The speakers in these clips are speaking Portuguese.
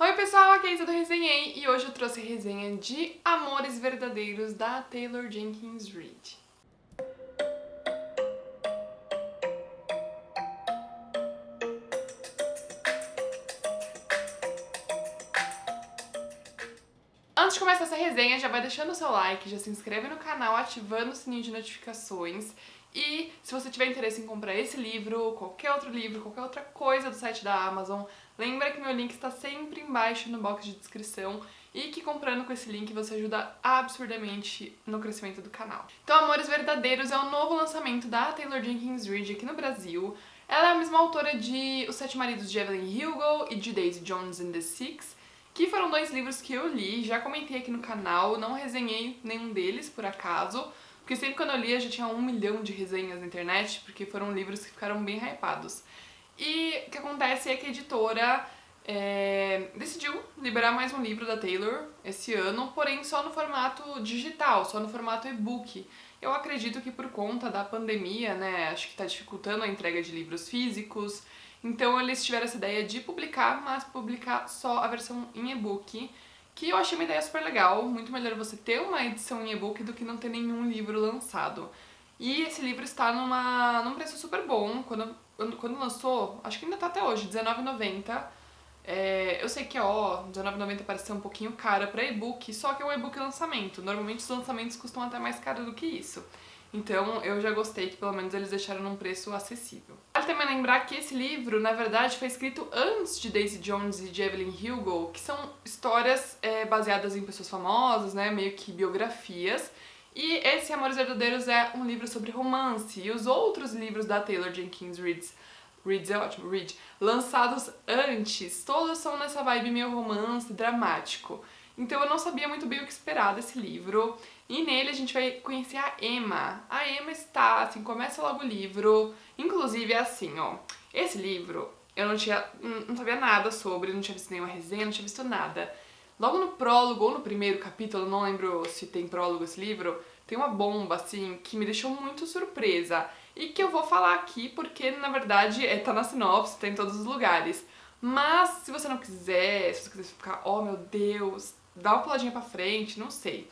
Oi pessoal, aqui é Isa do Resenhei e hoje eu trouxe a resenha de Amores Verdadeiros da Taylor Jenkins Reid. Antes de começar essa resenha, já vai deixando o seu like, já se inscreve no canal, ativando o sininho de notificações. E se você tiver interesse em comprar esse livro, qualquer outra coisa do site da Amazon, lembra que meu link está sempre embaixo no box de descrição e que comprando com esse link você ajuda absurdamente no crescimento do canal. Então, Amores Verdadeiros é o novo lançamento da Taylor Jenkins Reid aqui no Brasil. Ela é a mesma autora de Os Sete Maridos de Evelyn Hugo e de Daisy Jones and the Six, que foram dois livros que eu li, já comentei aqui no canal, não resenhei nenhum deles, por acaso, porque sempre quando eu lia já tinha 1 milhão de resenhas na internet, porque foram livros que ficaram bem hypados. E o que acontece é que a editora decidiu liberar mais um livro da Taylor esse ano, porém só no formato digital, só no formato e-book. Eu acredito que por conta da pandemia, né, acho que tá dificultando a entrega de livros físicos, então eles tiveram essa ideia de publicar, mas publicar só a versão em e-book, que eu achei uma ideia super legal, muito melhor você ter uma edição em e-book do que não ter nenhum livro lançado. E esse livro está num preço super bom, quando lançou, acho que ainda tá até hoje, R$19,90. Eu sei que, R$19,90 parece ser um pouquinho caro pra e-book, só que é um e-book lançamento. Normalmente os lançamentos custam até mais caro do que isso. Então eu já gostei que pelo menos eles deixaram num preço acessível. Vale também lembrar que esse livro, na verdade, foi escrito antes de Daisy Jones e de Evelyn Hugo, que são histórias baseadas em pessoas famosas, né, meio que biografias. E esse Amores Verdadeiros é um livro sobre romance. E os outros livros da Taylor Jenkins Reid é ótimo, Reid, lançados antes, todos são nessa vibe meio romance, dramático. Então eu não sabia muito bem o que esperar desse livro. E nele a gente vai conhecer a Emma. A Emma está, assim, começa logo o livro. Inclusive é assim, esse livro eu não sabia nada sobre, não tinha visto nenhuma resenha, não tinha visto nada. Logo no prólogo ou no primeiro capítulo, não lembro se tem prólogo esse livro, tem uma bomba, assim, que me deixou muito surpresa. E que eu vou falar aqui porque, na verdade, tá na sinopse, tá em todos os lugares. Mas, se você não quiser, se você quiser ficar, oh meu Deus, dá uma puladinha pra frente, não sei.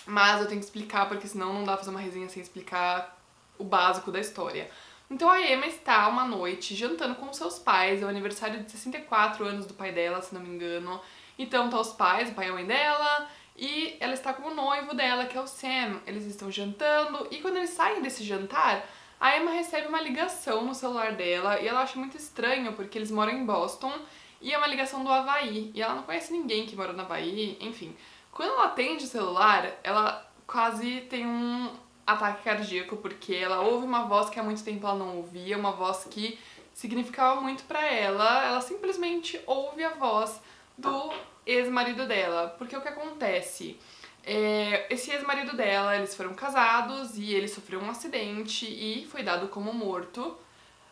Mas eu tenho que explicar, porque senão não dá pra fazer uma resenha sem explicar o básico da história. Então a Emma está uma noite jantando com seus pais, é o aniversário de 64 anos do pai dela, se não me engano. Então tá os pais, o pai e a mãe dela, e ela está com o noivo dela, que é o Sam. Eles estão jantando, e quando eles saem desse jantar, a Emma recebe uma ligação no celular dela, e ela acha muito estranho, porque eles moram em Boston, e é uma ligação do Havaí, e ela não conhece ninguém que mora no Havaí, enfim. Quando ela atende o celular, ela quase tem um ataque cardíaco, porque ela ouve uma voz que há muito tempo ela não ouvia, uma voz que significava muito pra ela simplesmente ouve a voz do ex-marido dela. Porque o que acontece? Esse ex-marido dela, eles foram casados e ele sofreu um acidente e foi dado como morto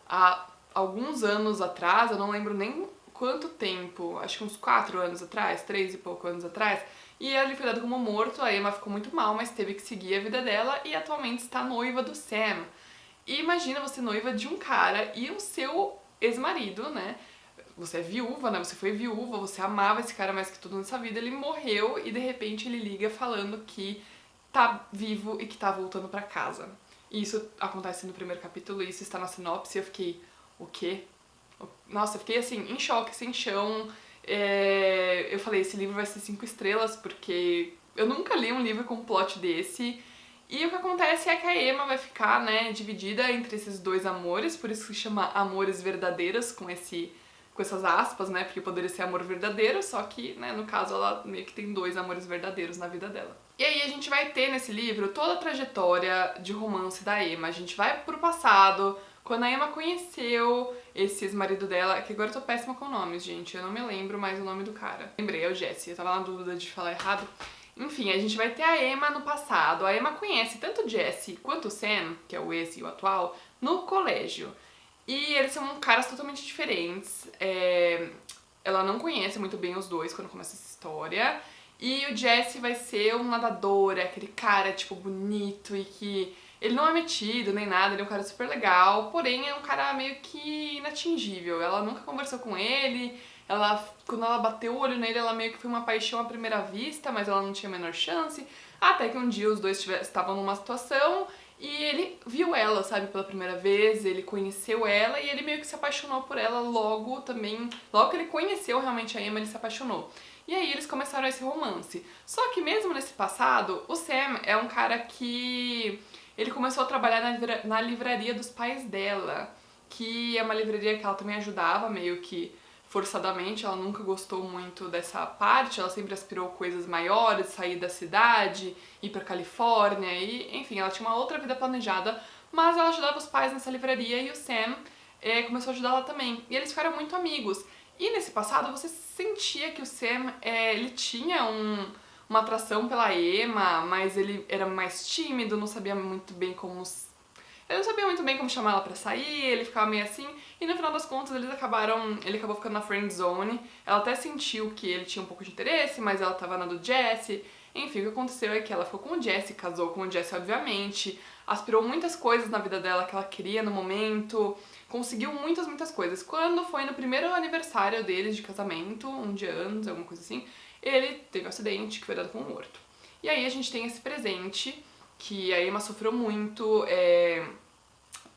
há alguns anos atrás, eu não lembro nem quanto tempo, acho que uns 4 anos atrás, 3 e pouco anos atrás, e ele foi dado como morto. A Emma ficou muito mal, mas teve que seguir a vida dela e atualmente está noiva do Sam. E imagina você noiva de um cara e o seu ex-marido, né? Você é viúva, né? Você foi viúva, você amava esse cara mais que tudo nessa vida, ele morreu e de repente ele liga falando que tá vivo e que tá voltando pra casa. E isso acontece no primeiro capítulo, e isso está na sinopse, e eu fiquei, o quê? Nossa, eu fiquei assim, em choque, sem chão. Eu falei, esse livro vai ser 5 estrelas, porque eu nunca li um livro com um plot desse. E o que acontece é que a Emma vai ficar, né, dividida entre esses dois amores, por isso que se chama Amores Verdadeiros, com essas aspas, né, porque poderia ser amor verdadeiro, só que, né, no caso ela meio que tem 2 amores verdadeiros na vida dela. E aí a gente vai ter nesse livro toda a trajetória de romance da Emma. A gente vai pro passado, quando a Emma conheceu esse ex-marido dela, que agora eu tô péssima com nomes, gente, eu não me lembro mais o nome do cara. Lembrei, é o Jesse, eu tava na dúvida de falar errado. Enfim, a gente vai ter a Emma no passado. A Emma conhece tanto o Jesse quanto o Sam, que é o ex e o atual, no colégio. E eles são caras totalmente diferentes. Ela não conhece muito bem os dois quando começa essa história. E o Jesse vai ser um nadador, aquele cara, tipo, bonito e que... Ele não é metido nem nada, ele é um cara super legal, porém é um cara meio que inatingível. Ela nunca conversou com ele, Quando ela bateu o olho nele, ela meio que foi uma paixão à primeira vista, mas ela não tinha a menor chance. Até que um dia os dois estavam numa situação e ele viu ela, sabe, pela primeira vez, ele conheceu ela e ele meio que se apaixonou por ela logo também. Logo que ele conheceu realmente a Emma, ele se apaixonou. E aí eles começaram esse romance. Só que mesmo nesse passado, o Sam é um cara que ele começou a trabalhar na livraria dos pais dela, que é uma livraria que ela também ajudava, meio que forçadamente, ela nunca gostou muito dessa parte, ela sempre aspirou coisas maiores, sair da cidade, ir pra Califórnia, e enfim, ela tinha uma outra vida planejada, mas ela ajudava os pais nessa livraria e o Sam começou a ajudá-la também. E eles ficaram muito amigos. E nesse passado você sentia que o Sam ele tinha uma atração pela Emma, mas ele era mais tímido, não sabia muito bem como. Ele não sabia muito bem como chamar ela pra sair, ele ficava meio assim, e no final das contas ele acabou ficando na friend zone. Ela até sentiu que ele tinha um pouco de interesse, mas ela tava na do Jesse. Enfim, o que aconteceu é que ela ficou com o Jesse, casou com o Jesse obviamente, aspirou muitas coisas na vida dela que ela queria no momento, conseguiu muitas coisas. Quando foi no primeiro aniversário deles de casamento, um dia antes, alguma coisa assim, ele teve um acidente que foi dado como morto. E aí a gente tem esse presente que a Emma sofreu muito,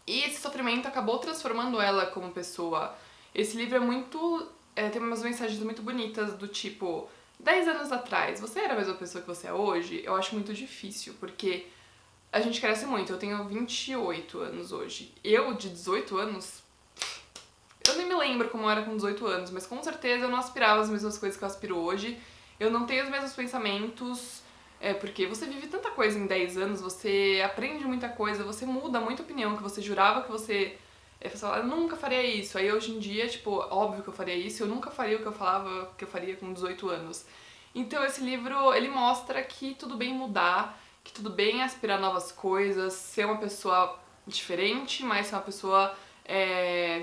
e esse sofrimento acabou transformando ela como pessoa. Esse livro é muito. Tem umas mensagens muito bonitas do tipo, 10 anos atrás, você era a mesma pessoa que você é hoje? Eu acho muito difícil, porque a gente cresce muito. Eu tenho 28 anos hoje. Eu, de 18 anos, eu nem me lembro como eu era com 18 anos, mas com certeza eu não aspirava as mesmas coisas que eu aspiro hoje. Eu não tenho os mesmos pensamentos. Porque você vive tanta coisa em 10 anos, você aprende muita coisa, você muda muita opinião que você jurava que você... eu nunca faria isso. Aí hoje em dia, tipo, óbvio que eu faria isso, eu nunca faria o que eu falava que eu faria com 18 anos. Então esse livro, ele mostra que tudo bem mudar, que tudo bem aspirar novas coisas, ser uma pessoa diferente, mas ser uma pessoa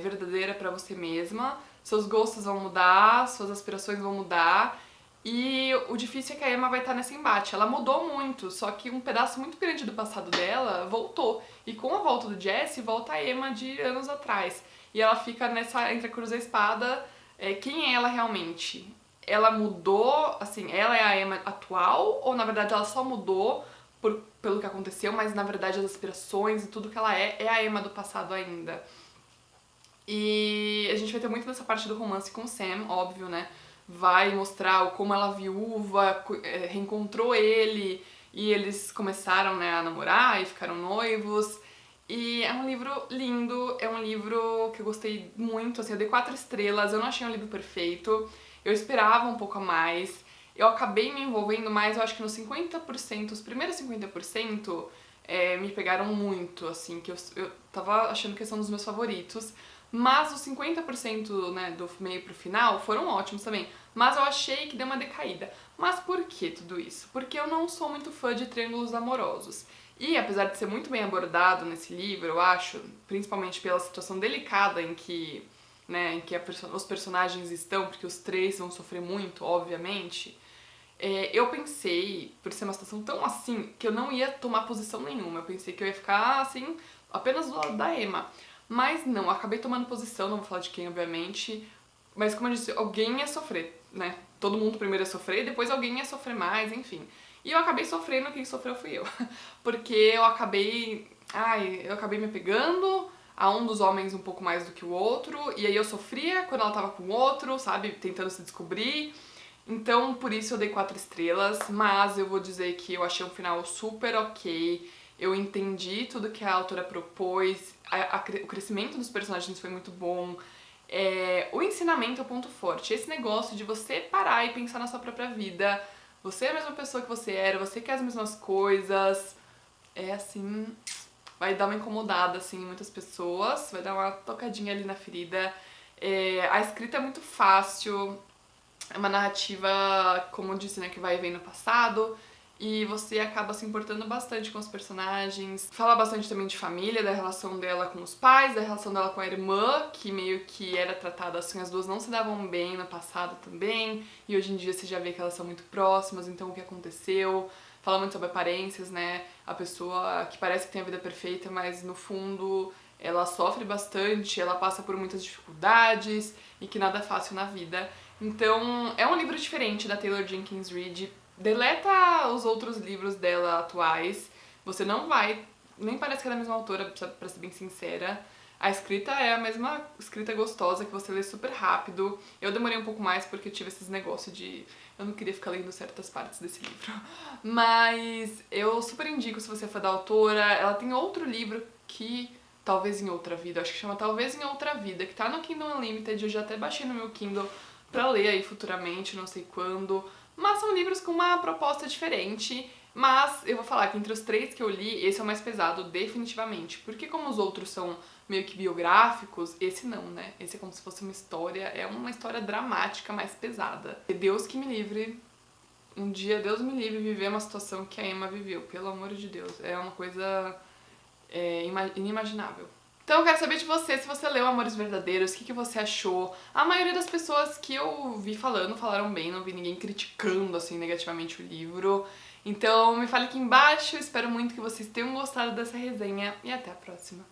verdadeira pra você mesma. Seus gostos vão mudar, suas aspirações vão mudar. E o difícil é que a Emma vai estar nesse embate. Ela mudou muito, só que um pedaço muito grande do passado dela voltou. E com a volta do Jesse, volta a Emma de anos atrás. E ela fica nessa entre a cruz e a espada. Quem é ela realmente? Ela mudou, assim, ela é a Emma atual? Ou na verdade ela só mudou pelo que aconteceu, mas na verdade as aspirações e tudo que ela é a Emma do passado ainda? E a gente vai ter muito dessa parte do romance com o Sam, óbvio, né? Vai mostrar como ela viúva reencontrou ele e eles começaram, né, a namorar e ficaram noivos. E é um livro lindo, é um livro que eu gostei muito, assim, eu dei 4 estrelas, eu não achei um livro perfeito, eu esperava um pouco a mais, eu acabei me envolvendo mais, eu acho que nos 50%, os primeiros 50% me pegaram muito, assim, que eu tava achando que são dos meus favoritos. Mas os 50%, né, do meio pro final foram ótimos também. Mas eu achei que deu uma decaída. Mas por que tudo isso? Porque eu não sou muito fã de triângulos amorosos. E apesar de ser muito bem abordado nesse livro, eu acho, principalmente pela situação delicada em que, né, os personagens estão, porque os 3 vão sofrer muito, obviamente, eu pensei, por ser uma situação tão assim, que eu não ia tomar posição nenhuma. Eu pensei que eu ia ficar, assim, apenas do lado da Emma. Mas não, acabei tomando posição, não vou falar de quem, obviamente. Mas como eu disse, alguém ia sofrer, né? Todo mundo primeiro ia sofrer, depois alguém ia sofrer mais, enfim. E eu acabei sofrendo, quem sofreu fui eu. Porque eu acabei me pegando a um dos homens um pouco mais do que o outro. E aí eu sofria quando ela tava com o outro, sabe? Tentando se descobrir. Então, por isso eu dei 4 estrelas. Mas eu vou dizer que eu achei um final super ok. Eu entendi tudo que a autora propôs, o crescimento dos personagens foi muito bom, o ensinamento é o ponto forte. Esse negócio de você parar e pensar na sua própria vida, você é a mesma pessoa que você era, você quer as mesmas coisas, assim, vai dar uma incomodada assim, em muitas pessoas, vai dar uma tocadinha ali na ferida. A escrita é muito fácil, é uma narrativa, como eu disse, né, que vai e vem no passado. E você acaba se importando bastante com os personagens. Fala bastante também de família, da relação dela com os pais, da relação dela com a irmã, que meio que era tratada assim, as duas não se davam bem no passado também. E hoje em dia você já vê que elas são muito próximas, então o que aconteceu. Fala muito sobre aparências, né? A pessoa que parece que tem a vida perfeita, mas no fundo ela sofre bastante, ela passa por muitas dificuldades e que nada é fácil na vida. Então, é um livro diferente da Taylor Jenkins Reid. Deleta os outros livros dela atuais. Você não vai, nem parece que é da mesma autora, pra ser bem sincera. A escrita é a mesma escrita gostosa que você lê super rápido. Eu demorei um pouco mais porque eu tive esses negócios de... Eu não queria ficar lendo certas partes desse livro. Mas eu super indico se você for da autora. Ela tem outro livro que... Talvez em Outra Vida, acho que chama Talvez em Outra Vida, que tá no Kindle Unlimited, eu já até baixei no meu Kindle pra ler aí futuramente, não sei quando. Mas são livros com uma proposta diferente. Mas eu vou falar que entre os 3 que eu li, esse é o mais pesado, definitivamente. Porque como os outros são meio que biográficos, esse não, né? Esse é como se fosse uma história, é uma história dramática mais pesada. E Deus que me livre, um dia Deus me livre viver uma situação que a Emma viveu, pelo amor de Deus. É uma coisa inimaginável. Então eu quero saber de você, se você leu Amores Verdadeiros, o que você achou. A maioria das pessoas que eu vi falando, falaram bem, não vi ninguém criticando assim negativamente o livro. Então me fale aqui embaixo, espero muito que vocês tenham gostado dessa resenha e até a próxima.